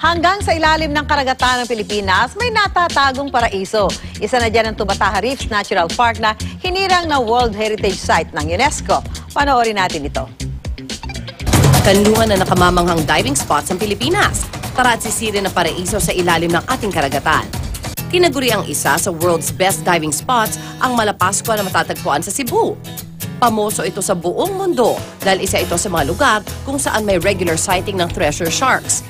Hanggang sa ilalim ng karagatan ng Pilipinas, may natatagong paraiso. Isa na dyan ang Tubataha Reefs Natural Park na hinirang na World Heritage Site ng UNESCO. Panoorin natin ito. Kanlungan na nakamamanghang diving spots ang Pilipinas. Tara at sisirin ang paraiso sa ilalim ng ating karagatan. Tinaguri ang isa sa world's best diving spots ang Malapascua na matatagpuan sa Cebu. Pamoso ito sa buong mundo dahil isa ito sa mga lugar kung saan may regular sighting ng treasure sharks.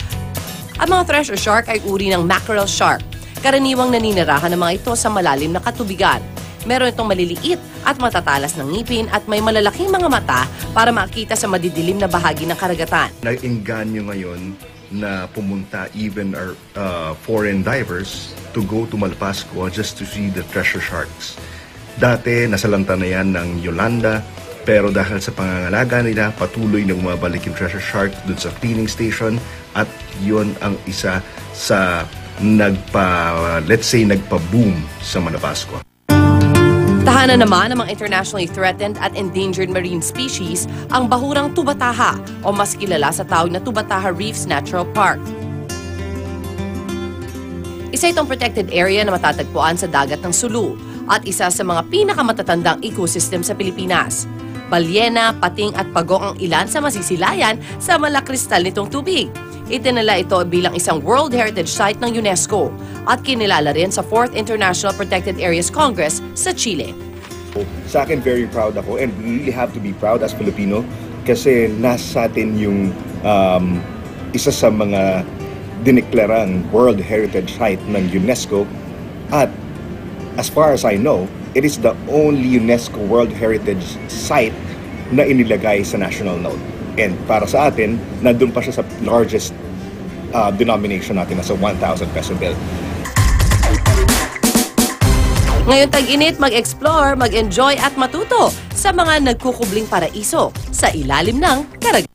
Ang mga treasure shark ay uri ng mackerel shark. Karaniwang naninirahan ng mga ito sa malalim na katubigan. Meron itong maliliit at matatalas ng ngipin at may malalaking mga mata para makita sa madidilim na bahagi ng karagatan. Nag-engganyo ngayon na pumunta even our foreign divers to go to Malapascua just to see the treasure sharks. Dati, nasalanta na yan ng Yolanda, pero dahil sa pangangalaga nila, patuloy na bumabalik yung treasure shark dun sa cleaning station at yun ang isa sa nagpa-boom sa Malapascua. Tahanan naman ng mga internationally threatened at endangered marine species ang bahurang Tubataha o mas kilala sa tawag na Tubataha Reefs Natural Park. Isa itong protected area na matatagpuan sa dagat ng Sulu at isa sa mga pinakamatatandang ecosystem sa Pilipinas. Balyena, pating at pagong ang ilan sa masisilayan sa malakristal nitong tubig. Itinala ito bilang isang World Heritage Site ng UNESCO at kinilala rin sa 4th International Protected Areas Congress sa Chile. Sa akin, very proud ako and we really have to be proud as Filipino kasi nasa atin yung isa sa mga dineklarang World Heritage Site ng UNESCO at as far as I know, it is the only UNESCO World Heritage Site na inilagay sa national note. And para sa atin, nandun pa siya sa largest denomination natin na sa 1,000 peso bill. Ngayon tag-init, mag-explore, mag-enjoy at matuto sa mga nagkukubling paraiso sa ilalim ng karagatan.